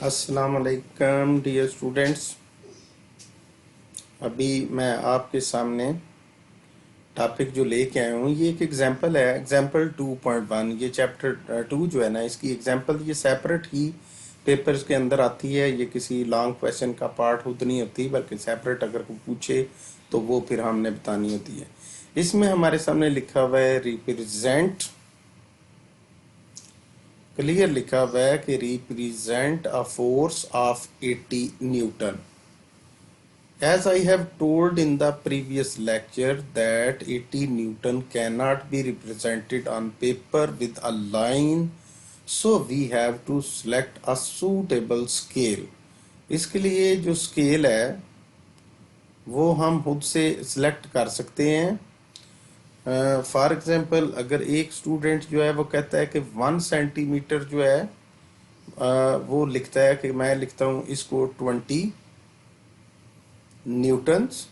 अस्सलाम वालेकुम dear students. अभी मैं आपके सामने टॉपिक जो लेके आया हूँ, ये एक एग्जांपल है, एग्जांपल 2.1। ये चैप्टर 2 जो है ना, इसकी एग्जांपल ये सेपरेट ही पेपर्स के अंदर आती है। ये किसी लॉन्ग क्वेश्चन का पार्ट खुद नहीं होती, बल्कि सेपरेट अगर कोई पूछे तो वो फिर हमने बतानी होती है। इसमें हमारे सामने लिखा हुआ है रिप्रेजेंट, क्लियर लिखा हुआ है कि represent a force of 80 Newton. As I have told in the previous lecture that 80 Newton cannot be represented on paper with a line, so we have to select a suitable scale. इसके लिए जो scale है वो हम खुद से select कर सकते हैं। फॉर एग्जांपल, अगर एक स्टूडेंट जो है वो कहता है कि 1 सेंटीमीटर जो है वो लिखता है कि मैं लिखता हूँ इसको 20 न्यूटन्स,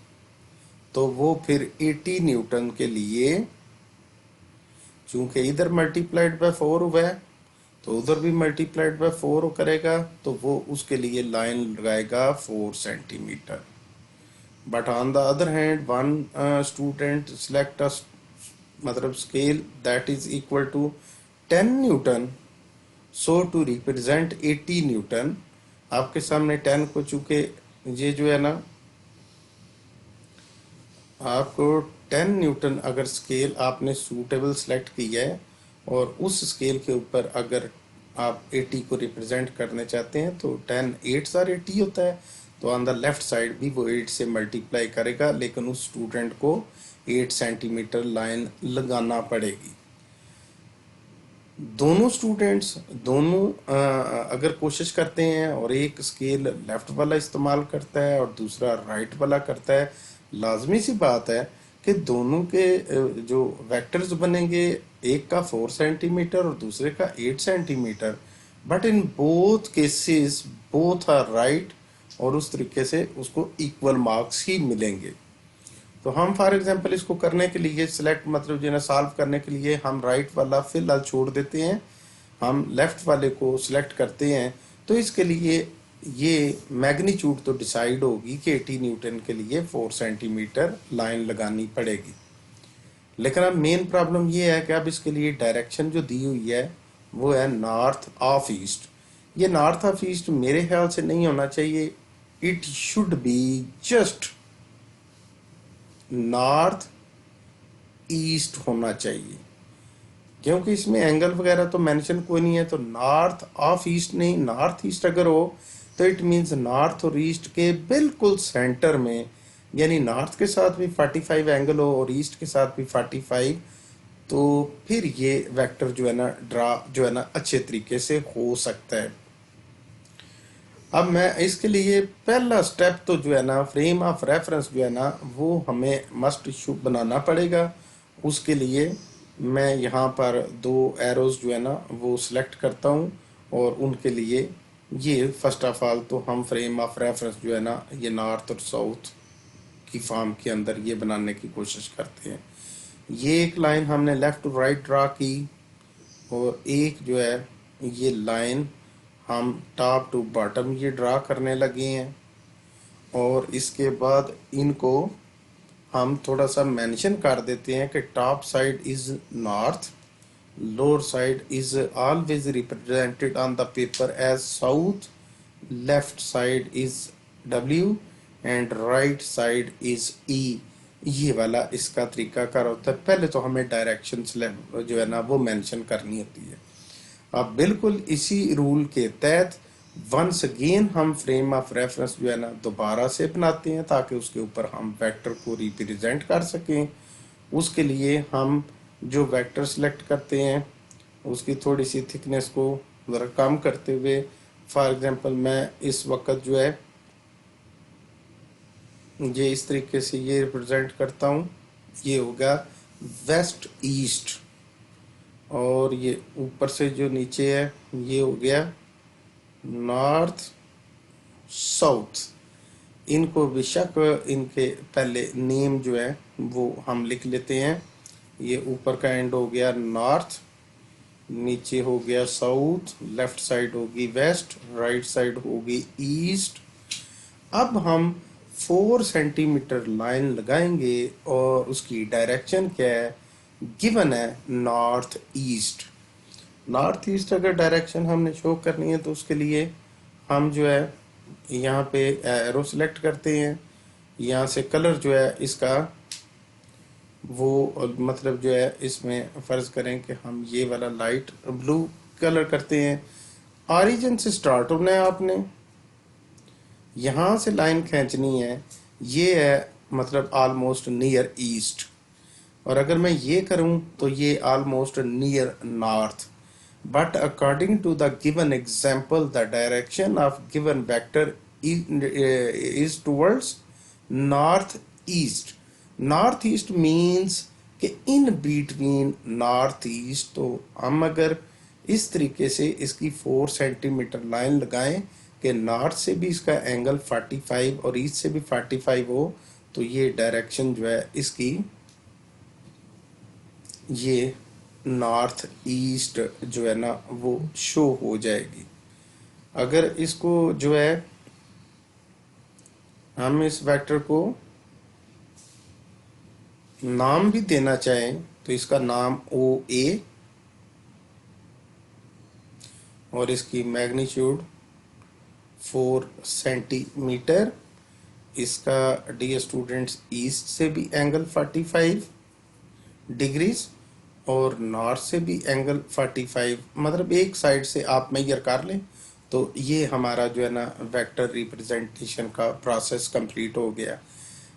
तो वो फिर 80 न्यूटन के लिए, चूंकि इधर मल्टीप्लाइड बाय 4 हुआ है तो उधर भी मल्टीप्लाइड बाय 4 करेगा, तो वो उसके लिए लाइन लगाएगा 4 centimetre. But on the other hand one student select a मतलब scale that is equal to 10 newton, so to represent 80 newton. आपके सामने 10 को, चूंकि ये जो है ना, आपको 10 न्यूटन अगर स्केल आपने सूटेबल सेलेक्ट किया है और उस स्केल के ऊपर अगर आप 80 को रिप्रेजेंट करने चाहते हैं तो 10 8 आर 80 होता है, तो ऑन द लेफ्ट साइड भी वो 8 से मल्टीप्लाई करेगा, लेकिन उस स्टूडेंट को 8 सेंटीमीटर लाइन लगाना पड़ेगी। दोनों स्टूडेंट्स अगर कोशिश करते हैं और एक स्केल लेफ्ट वाला इस्तेमाल करता है और दूसरा राइट वाला करता है, लाजमी सी बात है कि दोनों के जो वेक्टर्स बनेंगे, एक का 4 सेंटीमीटर और दूसरे का 8 centimetre, but in both cases both are right, और उस तरीके से उसको इक्वल मार्क्स ही मिलेंगे। तो हम फॉर एग्जांपल इसको करने के लिए सिलेक्ट मतलब जो है सॉल्व करने के लिए हम राइट वाला फिलहाल छोड़ देते हैं, हम लेफ्ट वाले को सिलेक्ट करते हैं। तो इसके लिए ये मैग्नीट्यूड तो डिसाइड होगी कि 80 न्यूटन के लिए 4 सेंटीमीटर लाइन लगानी पड़ेगी। लेकिन अब मेन प्रॉब्लम ये है कि अब इसके लिए डायरेक्शन जो दी हुई है वो है नॉर्थ ऑफ ईस्ट। ये नॉर्थ ऑफ ईस्ट मेरे ख्याल से नहीं होना चाहिए, it should be just north east होना चाहिए, क्योंकि इसमें एंगल वगैरह तो मेंशन कोई नहीं है। तो नॉर्थ ऑफ ईस्ट नहीं, नॉर्थ ईस्ट अगर हो तो इट मींस नॉर्थ और ईस्ट के बिल्कुल सेंटर में, यानी नॉर्थ के साथ भी 45 एंगल हो और ईस्ट के साथ भी 45, तो फिर ये वेक्टर जो है ना ड्रा जो है ना अच्छे तरीके से हो सकता है। अब मैं इसके लिए पहला स्टेप तो जो है ना फ्रेम ऑफ रेफरेंस जो है ना वो हमें मस्ट इशू बनाना पड़ेगा। उसके लिए मैं यहाँ पर 2 एरोज जो है ना वो सिलेक्ट करता हूँ, और उनके लिए ये फर्स्ट ऑफ ऑल तो हम फ्रेम ऑफ रेफरेंस जो है ना ये नॉर्थ और साउथ की फॉर्म के अंदर ये बनाने की कोशिश करते हैं। ये एक लाइन हमने लेफ्ट टू राइट ड्रा की, और एक जो है ये लाइन हम टॉप टू बॉटम ये ड्रा करने लगे हैं, और इसके बाद इनको हम थोड़ा सा मेंशन कर देते हैं कि top side is north, lower side is always represented on the paper as south, left side is W and right side is E. ये वाला इसका तरीका कार होता है। पहले तो हमें डायरेक्शन जो है ना वो मेंशन करनी होती है। अब बिल्कुल इसी रूल के तहत वंस अगेन हम फ्रेम ऑफ रेफरेंस जो है ना दोबारा से बनाते हैं, ताकि उसके ऊपर हम वेक्टर को रिप्रेजेंट कर सकें। उसके लिए हम जो वेक्टर सेलेक्ट करते हैं उसकी थोड़ी सी थिकनेस को ज़रा कम करते हुए, फॉर एग्जांपल मैं इस वक्त जो है ये इस तरीके से ये रिप्रेजेंट करता हूँ। ये होगा वेस्ट ईस्ट, और ये ऊपर से जो नीचे है ये हो गया नॉर्थ साउथ। इनको बेशक इनके पहले नेम जो है वो हम लिख लेते हैं। ये ऊपर का एंड हो गया नॉर्थ, नीचे हो गया साउथ, लेफ्ट साइड होगी वेस्ट, राइट साइड होगी ईस्ट। अब हम 4 सेंटीमीटर लाइन लगाएंगे और उसकी डायरेक्शन क्या है, गिवन है नॉर्थ ईस्ट। नॉर्थ ईस्ट अगर डायरेक्शन हमने शो करनी है तो उसके लिए हम जो है यहाँ पे एरो सेलेक्ट करते हैं। यहाँ से कलर जो है इसका वो मतलब जो है इसमें फ़र्ज़ करें कि हम ये वाला लाइट ब्लू कलर करते हैं। ऑरिजिन से स्टार्ट होना है आपने, यहाँ से लाइन खींचनी है, ये है मतलब ऑलमोस्ट नियर ईस्ट। और अगर मैं ये करूं तो ये almost near north. But according to the given example the direction of given vector is towards north east. North east means कि इन बिटवीन नॉर्थ ईस्ट। तो हम अगर इस तरीके से इसकी 4 सेंटीमीटर लाइन लगाएं कि नॉर्थ से भी इसका एंगल 45 और ईस्ट से भी 45 हो, तो ये डायरेक्शन जो है इसकी ये नॉर्थ ईस्ट जो है ना वो शो हो जाएगी। अगर इसको जो है हम इस वेक्टर को नाम भी देना चाहें तो इसका नाम ओ ए और इसकी मैग्नीट्यूड 4 सेंटीमीटर। इसका डियर स्टूडेंट्स ईस्ट से भी एंगल 45 डिग्रीज और नॉर्थ से भी एंगल 45, मतलब एक साइड से आप मेजर कर लें तो ये हमारा जो है ना वेक्टर रिप्रेजेंटेशन का प्रोसेस कंप्लीट हो गया।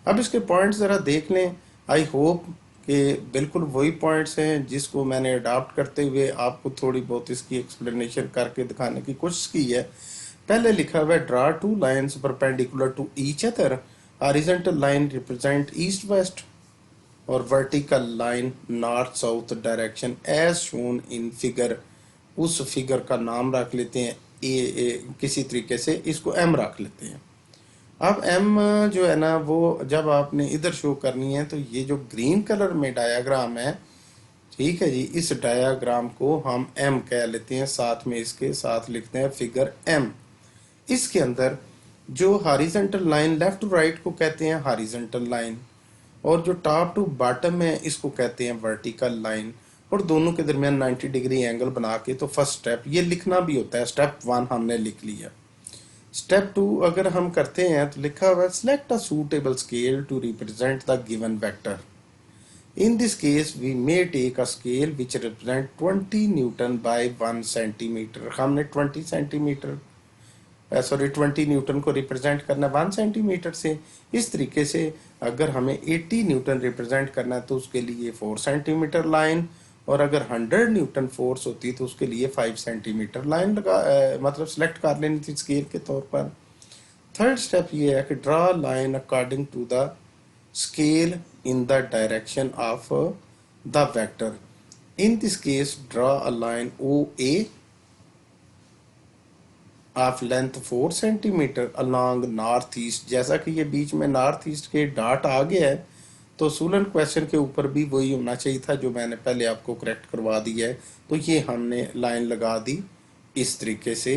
अब इसके पॉइंट्स ज़रा देख लें। आई होप कि बिल्कुल वही पॉइंट्स हैं जिसको मैंने अडॉप्ट करते हुए आपको थोड़ी बहुत इसकी एक्सप्लेनेशन करके दिखाने की कोशिश की है। पहले लिखा हुआ है draw 2 lines perpendicular to each other, horizontal line represent east west और vertical line north south direction as shown in figure. उस फिगर का नाम रख लेते हैं किसी तरीके से इसको एम रख लेते हैं। अब एम जो है ना वो जब आपने इधर शो करनी है तो ये जो ग्रीन कलर में डायाग्राम है, ठीक है जी, इस डायाग्राम को हम एम कह लेते हैं, साथ में इसके साथ लिखते हैं फिगर एम। इसके अंदर जो horizontal line left to right को कहते हैं हॉरिजॉन्टल लाइन और जो टॉप टू बॉटम है इसको कहते हैं वर्टिकल लाइन, और दोनों के दरमियान 90 डिग्री एंगल बना के तो फर्स्ट स्टेप ये लिखना भी होता है। स्टेप 1 हमने लिख लिया। स्टेप 2 अगर हम करते हैं तो लिखा हुआ है select a suitable scale to represent the given vector. In this case we may take a scale which represent 20 newton by 1 centimetre. हमने 20 सेंटीमीटर 20 न्यूटन को रिप्रेजेंट करना है 1 सेंटीमीटर से। इस तरीके से अगर हमें 80 न्यूटन रिप्रेजेंट करना है तो उसके लिए 4 सेंटीमीटर लाइन, और अगर 100 न्यूटन फोर्स होती तो उसके लिए 5 सेंटीमीटर लाइन मतलब सिलेक्ट कर लेनी थी स्केल के तौर पर। थर्ड स्टेप ये है कि draw line according to the scale in the direction of the vector. In this case draw a line O A of length 4 centimetre along north east. जैसा कि ये बीच में नॉर्थ ईस्ट के डॉट आ गया है तो सूलन क्वेश्चन के ऊपर भी वही होना चाहिए था जो मैंने पहले आपको करेक्ट करवा दिया है। तो ये हमने लाइन लगा दी इस तरीके से।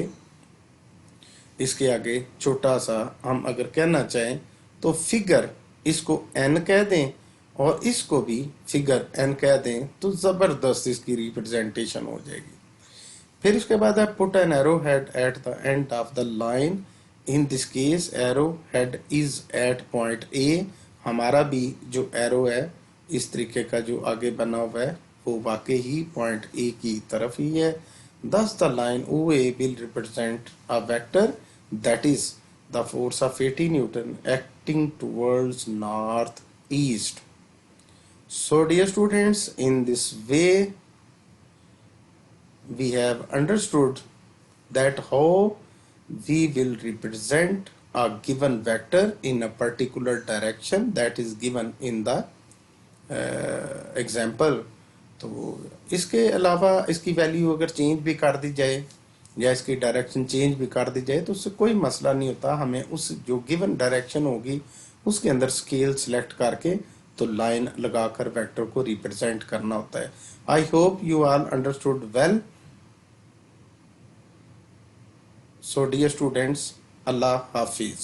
इसके आगे छोटा सा हम अगर कहना चाहें तो फिगर इसको एन कह दें और इसको भी फिगर एन कह दें तो ज़बरदस्त इसकी रिप्रेजेंटेशन हो जाएगी। फिर उसके बाद है put an arrow head at the end of the line. In this case arrow head is at point A. हमारा भी जो एरो है इस तरीके का जो आगे बना हुआ है वो वाकई ही पॉइंट ए की तरफ ही है। Thus the line OA will represent a vector that is the force of 80 Newton acting towards northeast. So dear students, in this way we have understood that how we will represent a given vector in a particular direction that is given in the example. तो इसके अलावा इसकी value अगर change भी कर दी जाए या इसकी डायरेक्शन चेंज भी कर दी जाए तो उससे कोई मसला नहीं होता। हमें उस जो गिवन डायरेक्शन होगी उसके अंदर स्केल सिलेक्ट करके तो लाइन लगाकर वेक्टर को रिप्रेजेंट करना होता है. I hope you all understood well. So dear students, अल्लाह हाफिज.